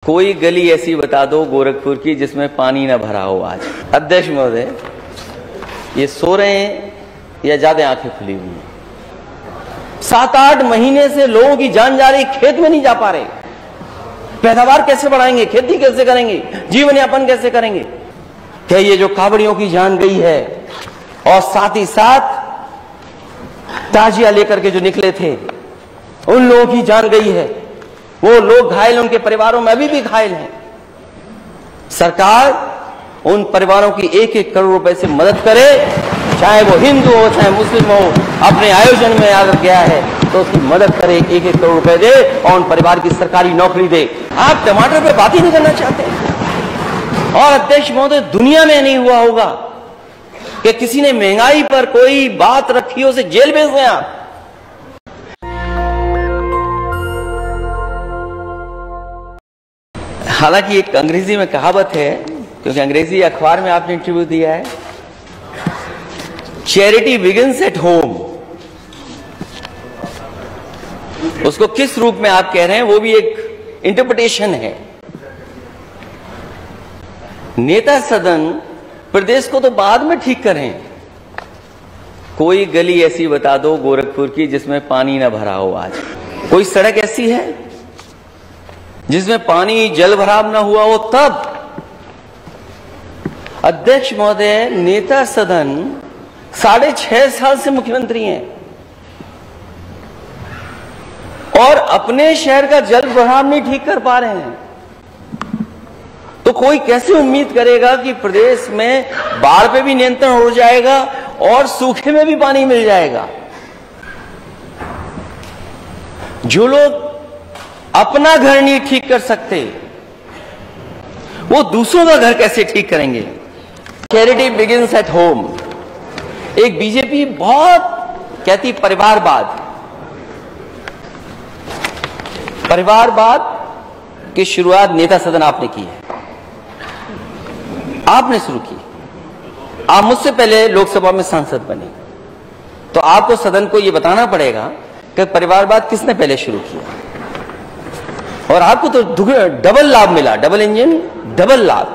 कोई गली ऐसी बता दो गोरखपुर की जिसमें पानी ना भरा हो आज। अध्यक्ष महोदय, ये सो रहे हैं या ज्यादा आंखें खुली हुई हैं? 7-8 महीने से लोगों की जान जा रही, खेत में नहीं जा पा रहे। पैदावार कैसे बढ़ाएंगे, खेती कैसे करेंगे, जीवन यापन कैसे करेंगे? क्या ये जो कावड़ियों की जान गई है और साथ ही साथ ताजिया लेकर के जो निकले थे उन लोगों की जान गई है, वो लोग घायल, उनके परिवारों में अभी भी घायल हैं। सरकार उन परिवारों की 1-1 करोड़ रुपए से मदद करे, चाहे वो हिंदू हो चाहे मुस्लिम हो। अपने आयोजन में अगर गया है तो उसकी मदद करे, 1-1 करोड़ रुपए दे और उन परिवार की सरकारी नौकरी दे। आप टमाटर पे बात ही नहीं करना चाहते। और अध्यक्ष महोदय, दुनिया में नहीं हुआ होगा कि किसी ने महंगाई पर कोई बात रखी हो, उसे जेल भेज दें आप। हालांकि एक अंग्रेजी में कहावत है, क्योंकि अंग्रेजी अखबार में आपने इंटरव्यू दिया है, चैरिटी बिगिंस एट होम। उसको किस रूप में आप कह रहे हैं वो भी एक इंटरप्रिटेशन है। नेता सदन प्रदेश को तो बाद में ठीक करें, कोई गली ऐसी बता दो गोरखपुर की जिसमें पानी ना भरा हो आज। कोई सड़क ऐसी है जिसमें पानी जल भराव ना हुआ हो तब। अध्यक्ष महोदय, नेता सदन 6.5 साल से मुख्यमंत्री हैं और अपने शहर का जल भराव नहीं ठीक कर पा रहे हैं, तो कोई कैसे उम्मीद करेगा कि प्रदेश में बाढ़ पे भी नियंत्रण हो जाएगा और सूखे में भी पानी मिल जाएगा? जो लोग अपना घर नहीं ठीक कर सकते, वो दूसरों का घर कैसे ठीक करेंगे? Charity begins at home. एक बीजेपी बहुत कहती परिवारवाद की शुरुआत नेता सदन आपने की है, आपने शुरू की। आप मुझसे पहले लोकसभा में सांसद बने, तो आपको सदन को यह बताना पड़ेगा कि परिवारवाद किसने पहले शुरू किया। और आपको तो डबल लाभ मिला, डबल इंजन, डबल लाभ।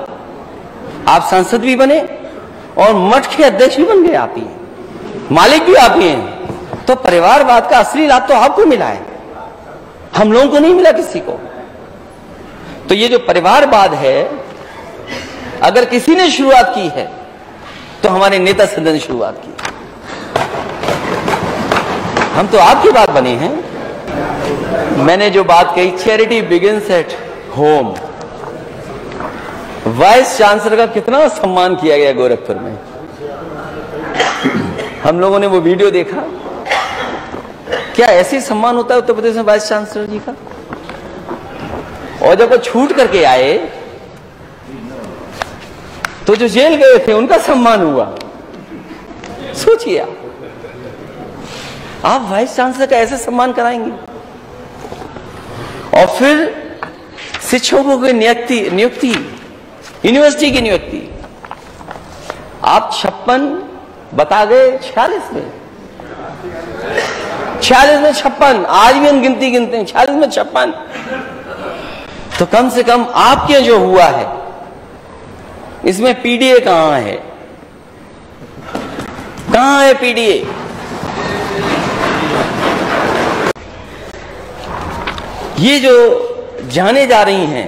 आप सांसद भी बने और मठ के अध्यक्ष भी बन गए, आप ही मालिक भी आप ही हैं। तो परिवारवाद का असली लाभ तो आपको मिला है, हम लोगों को नहीं मिला किसी को। तो ये जो परिवारवाद है, अगर किसी ने शुरुआत की है तो हमारे नेता सदन ने शुरुआत की। हम तो आपकी बात बने हैं। मैंने जो बात कही, charity begins at home. Vice chancellor का कितना सम्मान किया गया गोरखपुर में। हम लोगों ने वो वीडियो देखा। क्या ऐसे सम्मान होता है उत्तर प्रदेश में वाइस चांसलर जी का? और जब वो छूट करके आए तो जो जेल गए थे उनका सम्मान हुआ। सोचिए आप वाइस चांसलर का ऐसे सम्मान कराएंगे। और फिर शिक्षकों की नियुक्ति, यूनिवर्सिटी की नियुक्ति, आप 56 बता गए, 46 में 56। आज भी हम गिनती गिनते हैं, 46 में 56। तो कम से कम आपके जो हुआ है इसमें पीडीए कहां है? कहां है पीडीए? ये जो जाने जा रही हैं,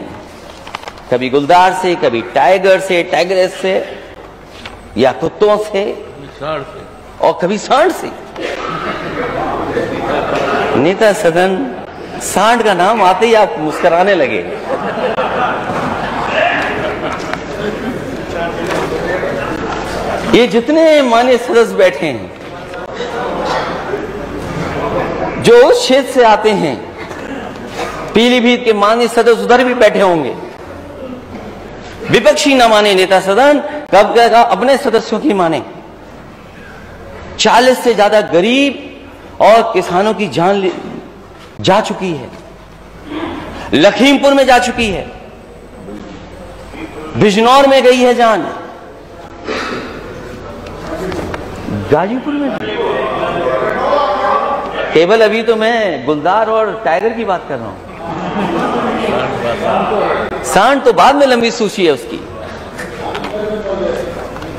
कभी गुलदार से, कभी टाइगर से, टाइगरेस से, या कुत्तों से और कभी सांड से। नेता सदन, सांड का नाम आते ही आप मुस्कुराने लगे। ये जितने माननीय सदस्य बैठे हैं, जो उस क्षेत्र से आते हैं, पीलीभीत के माननीय सदस्य उधर भी बैठे होंगे। विपक्षी न माने नेता सदन, कब कहेगा अपने सदस्यों की माने। 40 से ज्यादा गरीब और किसानों की जान जा चुकी है, लखीमपुर में जा चुकी है, बिजनौर में गई है जान, गाजीपुर में। केवल अभी तो मैं गुलदार और टाइगर की बात कर रहा हूं। सांड तो बाद में लंबी सूची है उसकी।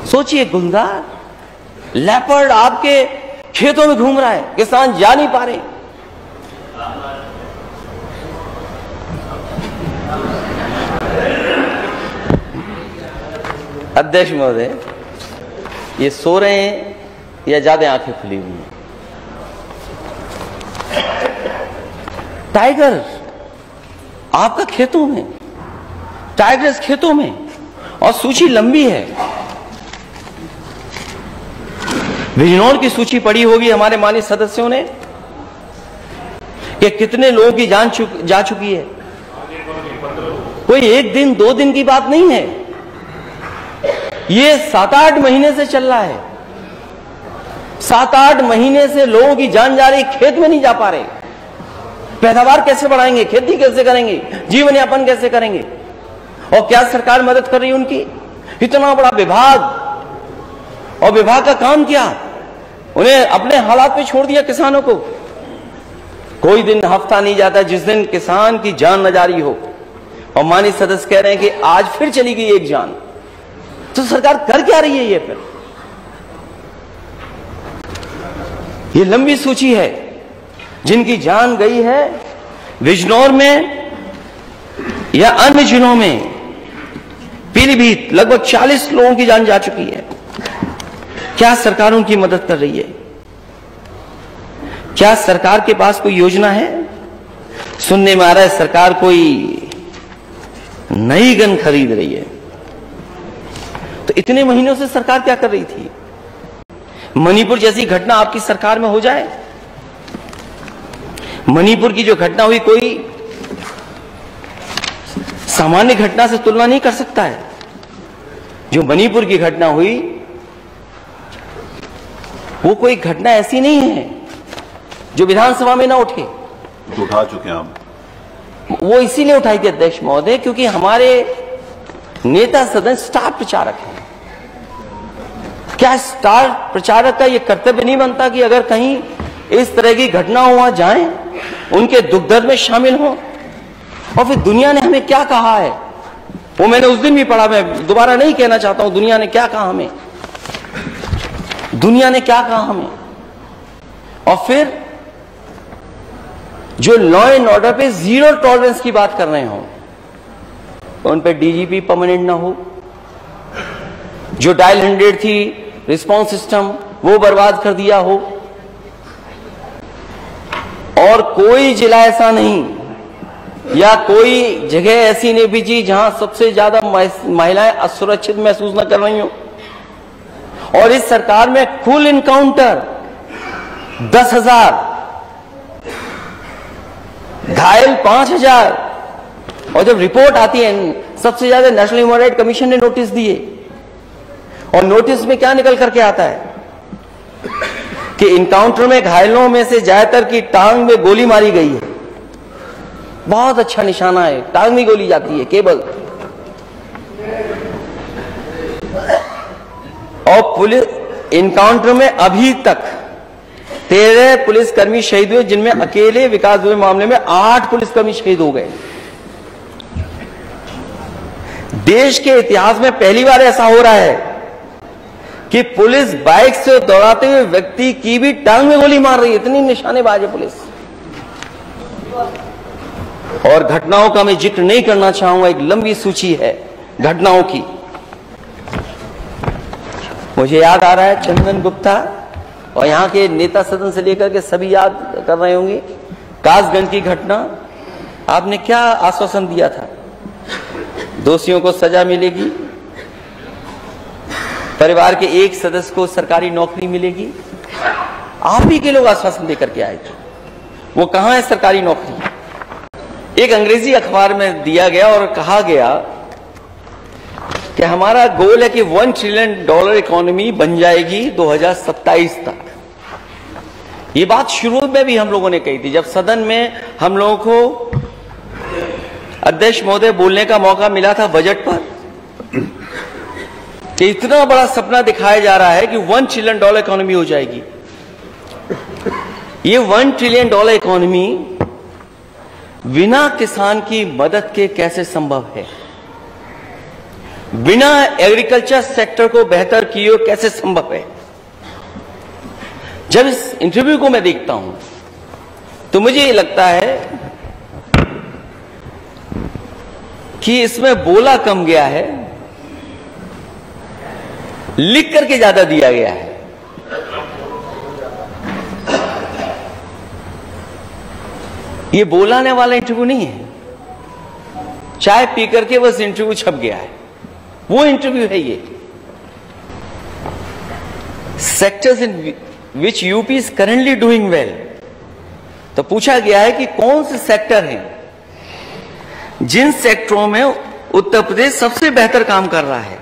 सोचिए, गुलदार लेपर्ड आपके खेतों में घूम रहा है, किसान जा नहीं पा रहे। अध्यक्ष महोदय, ये सो रहे हैं या ज्यादा आंखें खुली हुई हैं? टाइगर आपका खेतों में, टाइगर्स खेतों में, और सूची लंबी है। बिजनौर की सूची पड़ी होगी हमारे माननीय सदस्यों ने कि कितने लोगों की जान जा चुकी है। कोई एक दिन दो दिन की बात नहीं है, ये 7-8 महीने से चल रहा है। 7-8 महीने से लोगों की जान जा रही, खेत में नहीं जा पा रहे। पैदावार कैसे बढ़ाएंगे, खेती कैसे करेंगे, जीवन यापन कैसे करेंगे? और क्या सरकार मदद कर रही है उनकी? इतना बड़ा विभाग, और विभाग का काम क्या? उन्हें अपने हालात पे छोड़ दिया किसानों को। कोई दिन हफ्ता नहीं जाता जिस दिन किसान की जान न जा रही हो। और माननीय सदस्य कह रहे हैं कि आज फिर चली गई एक जान। तो सरकार कर क्या रही है ये? फिर ये लंबी सूची है जिनकी जान गई है। बिजनौर में या अन्य जिलों में, पीलीभीत, लगभग 40 लोगों की जान जा चुकी है। क्या सरकार उनकी मदद कर रही है? क्या सरकार के पास कोई योजना है? सुनने में आ रहा है सरकार कोई नई गन खरीद रही है। तो इतने महीनों से सरकार क्या कर रही थी? मणिपुर जैसी घटना आपकी सरकार में हो जाए, मणिपुर की जो घटना हुई कोई सामान्य घटना से तुलना नहीं कर सकता है। जो मणिपुर की घटना हुई वो कोई घटना ऐसी नहीं है जो विधानसभा में ना उठे। उठा चुके हैं हम। वो इसीलिए उठाई थी अध्यक्ष महोदय क्योंकि हमारे नेता सदन स्टार प्रचारक हैं। क्या स्टार प्रचारक का यह कर्तव्य नहीं बनता कि अगर कहीं इस तरह की घटना वहां जाएं, उनके दुख दर्द में शामिल हों? और फिर दुनिया ने हमें क्या कहा है वो मैंने उस दिन भी पढ़ा, मैं दोबारा नहीं कहना चाहता हूं। दुनिया ने क्या कहा हमें, दुनिया ने क्या कहा हमें। और फिर जो लॉ एंड ऑर्डर पे 0 टॉलरेंस की बात कर रहे हो, उन पे डीजीपी परमानेंट ना हो, जो डायल 100 थी रिस्पांस सिस्टम वो बर्बाद कर दिया हो, और कोई जिला ऐसा नहीं या कोई जगह ऐसी नहीं बीजी जहां सबसे ज्यादा महिलाएं असुरक्षित महसूस न कर रही हो। और इस सरकार में कुल इनकाउंटर 10,000, घायल 5,000, और जब रिपोर्ट आती है सबसे ज्यादा नेशनल ह्यूमन राइट कमीशन ने नोटिस दिए, और नोटिस में क्या निकल करके आता है कि इनकाउंटर में घायलों में से ज्यादातर की टांग में गोली मारी गई है। बहुत अच्छा निशाना है, टांग में गोली जाती है केवल। और पुलिस इनकाउंटर में अभी तक 13 पुलिसकर्मी शहीद हुए, जिनमें अकेले विकास दुबे मामले में 8 पुलिसकर्मी शहीद हो गए। देश के इतिहास में पहली बार ऐसा हो रहा है कि पुलिस बाइक से दौड़ाते हुए व्यक्ति की भी टांग में गोली मार रही है। इतनी निशानेबाज है पुलिस। और घटनाओं का मैं जिक्र नहीं करना चाहूंगा, एक लंबी सूची है घटनाओं की। मुझे याद आ रहा है चंदन गुप्ता, और यहां के नेता सदन से लेकर के सभी याद कर रहे होंगे, कासगंज की घटना। आपने क्या आश्वासन दिया था? दोषियों को सजा मिलेगी, परिवार के एक सदस्य को सरकारी नौकरी मिलेगी। आप ही के लोग आश्वासन देकर के आए थे। वो कहां है सरकारी नौकरी? एक अंग्रेजी अखबार में दिया गया और कहा गया कि हमारा गोल है कि $1 ट्रिलियन इकोनॉमी बन जाएगी 2027 तक। ये बात शुरू में भी हम लोगों ने कही थी, जब सदन में हम लोगों को अध्यक्ष महोदय बोलने का मौका मिला था बजट पर, कि इतना बड़ा सपना दिखाया जा रहा है कि $1 ट्रिलियन इकोनॉमी हो जाएगी। ये $1 ट्रिलियन इकोनॉमी बिना किसान की मदद के कैसे संभव है? बिना एग्रीकल्चर सेक्टर को बेहतर किए कैसे संभव है? जब इस इंटरव्यू को मैं देखता हूं तो मुझे ये लगता है कि इसमें बोला कम गया है, लिख करके ज्यादा दिया गया है। ये बोलाने वाला इंटरव्यू नहीं है, चाय पी करके बस इंटरव्यू छप गया है, वो इंटरव्यू है ये। Sectors in which UP is currently doing well, तो पूछा गया है कि कौन से सेक्टर हैं जिन सेक्टरों में उत्तर प्रदेश सबसे बेहतर काम कर रहा है।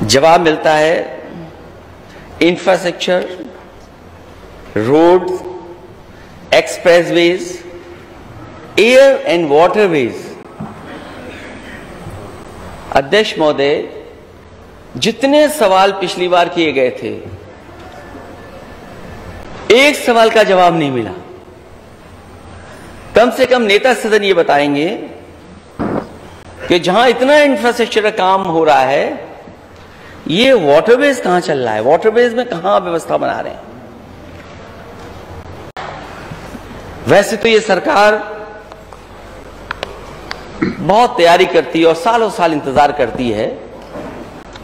जवाब मिलता है infrastructure, road, expressways, air and waterways. अध्यक्ष महोदय, जितने सवाल पिछली बार किए गए थे, एक सवाल का जवाब नहीं मिला। कम से कम नेता सदन ये बताएंगे कि जहां इतना इंफ्रास्ट्रक्चर का काम हो रहा है, ये वाटरवेज कहां चल रहा है, वाटरवेज में कहां व्यवस्था बना रहे हैं। वैसे तो ये सरकार बहुत तैयारी करती है और सालों साल इंतजार करती है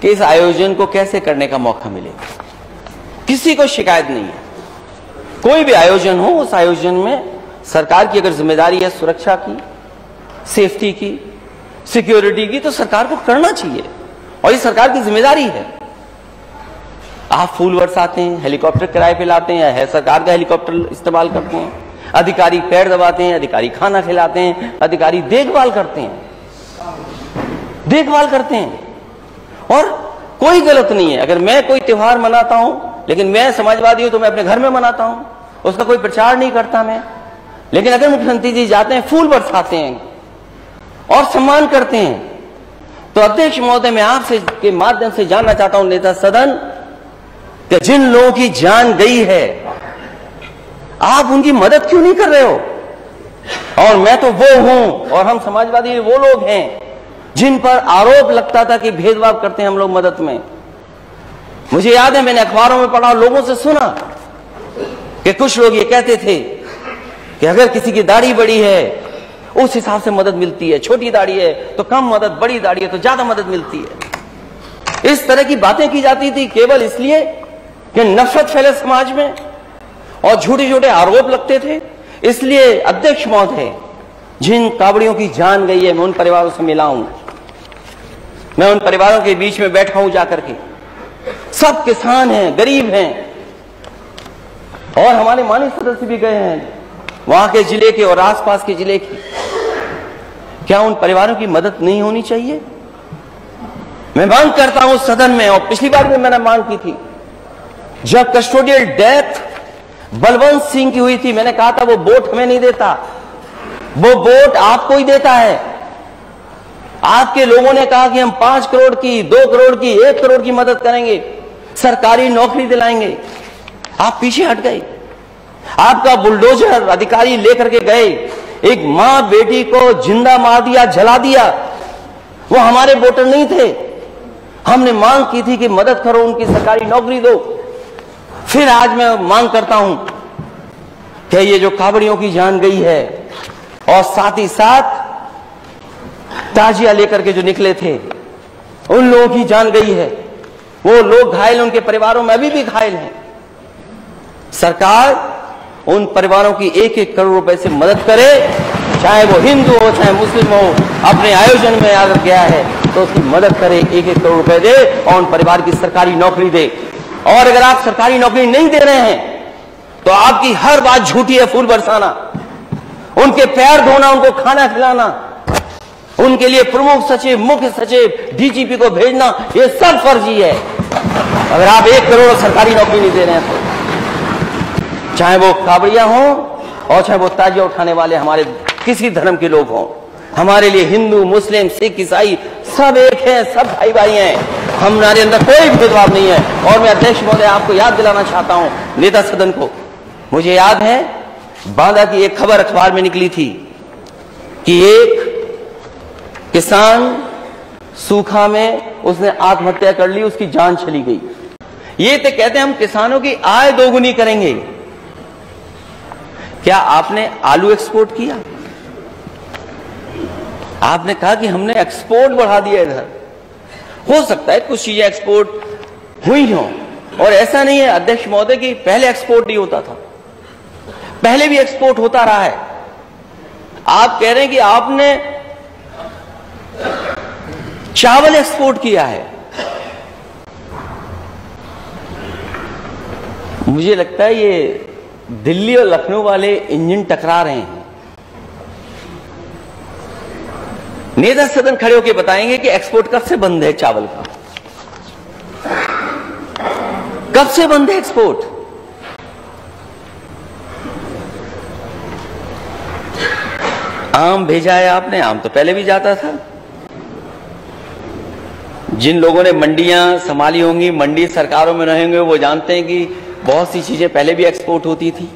कि इस आयोजन को कैसे करने का मौका मिले। किसी को शिकायत नहीं है, कोई भी आयोजन हो, उस आयोजन में सरकार की अगर जिम्मेदारी है सुरक्षा की, सेफ्टी की, सिक्योरिटी की, तो सरकार को करना चाहिए और ये सरकार की जिम्मेदारी है। आप फूल बरसाते हैं, हेलीकॉप्टर किराए पे लाते हैं, है सरकार का हेलीकॉप्टर इस्तेमाल करते हैं, अधिकारी पैर दबाते हैं, अधिकारी खाना खिलाते हैं, अधिकारी देखभाल करते हैं, और कोई गलत नहीं है। अगर मैं कोई त्योहार मनाता हूं, लेकिन मैं समाजवादी हूं, तो मैं अपने घर में मनाता हूं, उसका कोई प्रचार नहीं करता मैं। लेकिन अगर मुख्यमंत्री जी जाते हैं, फूल बरसाते हैं और सम्मान करते हैं, तो अध्यक्ष महोदय, मैं आपसे के माध्यम से जानना चाहता हूं नेता सदन, कि जिन लोगों की जान गई है, आप उनकी मदद क्यों नहीं कर रहे हो? और मैं तो वो हूं, और हम समाजवादी वो लोग हैं जिन पर आरोप लगता था कि भेदभाव करते हैं हम लोग मदद में। मुझे याद है, मैंने अखबारों में पढ़ा, लोगों से सुना कि कुछ लोग ये कहते थे कि अगर किसी की दाढ़ी बड़ी है उस हिसाब से मदद मिलती है, छोटी दाढ़ी है तो कम मदद, बड़ी दाढ़ी है तो ज्यादा मदद मिलती है। इस तरह की बातें की जाती थी केवल इसलिए कि नफरत फैले समाज में और झूठे झूठे आरोप लगते थे। इसलिए अध्यक्ष महोदय, जिन कावड़ियों की जान गई है, मैं उन परिवारों से मिला हूं, मैं उन परिवारों के बीच में बैठा हूं जाकर के। सब किसान हैं, गरीब हैं, और हमारे माननीय सदस्य भी गए हैं वहां के जिले के और आसपास के जिले के। क्या उन परिवारों की मदद नहीं होनी चाहिए? मैं मांग करता हूं सदन में, और पिछली बार भी मैंने मांग की थी, जब कस्टोडियल डेथ बलवंत सिंह की हुई थी, मैंने कहा था वो बोट हमें नहीं देता, वो बोट आपको ही देता है। आपके लोगों ने कहा कि हम 5 करोड़ की, 2 करोड़ की, 1 करोड़ की मदद करेंगे, सरकारी नौकरी दिलाएंगे। आप पीछे हट गए। आपका बुलडोजर अधिकारी लेकर के गए, एक मां बेटी को जिंदा मार दिया, जला दिया। वो हमारे वोटर नहीं थे। हमने मांग की थी कि मदद करो, उनकी सरकारी नौकरी दो। फिर आज मैं मांग करता हूं कि ये जो कावड़ियों की जान गई है, और साथ ही साथ ताजिया लेकर के जो निकले थे, उन लोगों की जान गई है, वो लोग घायल, उनके परिवारों में अभी भी घायल हैं। सरकार उन परिवारों की 1-1 करोड़ रुपए से मदद करे, चाहे वो हिंदू हो चाहे मुस्लिम हो। अपने आयोजन में अगर गया है तो उसकी मदद करे, 1-1 करोड़ रुपए दे और उन परिवार की सरकारी नौकरी दे। और अगर आप सरकारी नौकरी नहीं दे रहे हैं तो आपकी हर बात झूठी है। फूल बरसाना, उनके पैर धोना, उनको खाना खिलाना, उनके लिए प्रमुख सचिव, मुख्य सचिव, डीजीपी को भेजना, ये सब फर्जी है। अगर आप 1 करोड़ सरकारी नौकरी नहीं दे रहे हैं तो, चाहे वो कावड़िया हों और चाहे वो ताजिया उठाने वाले हमारे किसी धर्म के लोग हों, हमारे लिए हिंदू, मुस्लिम, सिख, ईसाई सब एक हैं, सब भाई भाई हैं। हमारे अंदर कोई भेदभाव नहीं है। और मैं अध्यक्ष महोदय आपको याद दिलाना चाहता हूं, नेता सदन को, मुझे याद है बांदा की एक खबर अखबार में निकली थी कि एक किसान सूखा में उसने आत्महत्या कर ली, उसकी जान चली गई। ये तो कहते हैं हम किसानों की आय दोगुनी करेंगे। क्या आपने आलू एक्सपोर्ट किया? आपने कहा कि हमने एक्सपोर्ट बढ़ा दिया इधर। हो सकता है कुछ चीजें एक्सपोर्ट हुई हों, और ऐसा नहीं है अध्यक्ष महोदय कि पहले एक्सपोर्ट नहीं होता था, पहले भी एक्सपोर्ट होता रहा है। आप कह रहे हैं कि आपने चावल एक्सपोर्ट किया है। मुझे लगता है ये दिल्ली और लखनऊ वाले इंजन टकरा रहे हैं। नेता सदन खड़े होकर बताएंगे कि एक्सपोर्ट कब से बंद है चावल का, कब से बंद है एक्सपोर्ट? आम भेजा है आपने, आम तो पहले भी जाता था। जिन लोगों ने मंडियां संभाली होंगी, मंडी सरकारों में रहे होंगे, वो जानते हैं कि बहुत सी चीजें पहले भी एक्सपोर्ट होती थी।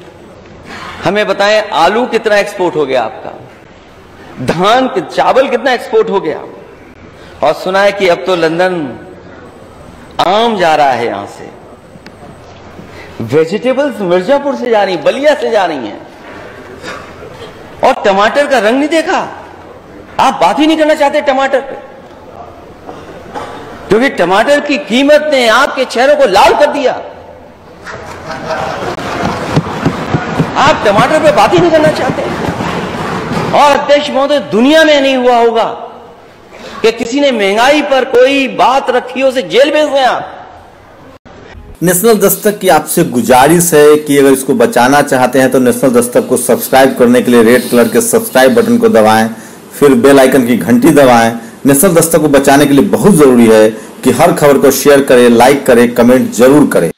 हमें बताएं आलू कितना एक्सपोर्ट हो गया आपका, धान चावल कितना एक्सपोर्ट हो गया, और सुना है कि अब तो लंदन आम जा रहा है यहां से। वेजिटेबल्स मिर्जापुर से जा रही, बलिया से जा रही हैं, और टमाटर का रंग नहीं देखा। आप बात ही नहीं करना चाहते टमाटर पे, क्योंकि टमाटर की कीमत ने आपके चेहरों को लाल कर दिया। आप टमाटर पे बात ही नहीं करना चाहते। और अध्यक्ष महोदय, दुनिया में नहीं हुआ होगा कि किसी ने महंगाई पर कोई बात रखी हो, उसे जेल भेज दें आप। नेशनल दस्तक की आपसे गुजारिश है कि अगर इसको बचाना चाहते हैं तो नेशनल दस्तक को सब्सक्राइब करने के लिए रेड कलर के सब्सक्राइब बटन को दबाएं, फिर बेल आइकन की घंटी दबाएं। नेशनल दस्तक को बचाने के लिए बहुत जरूरी है कि हर खबर को शेयर करें, लाइक करें, कमेंट जरूर करें।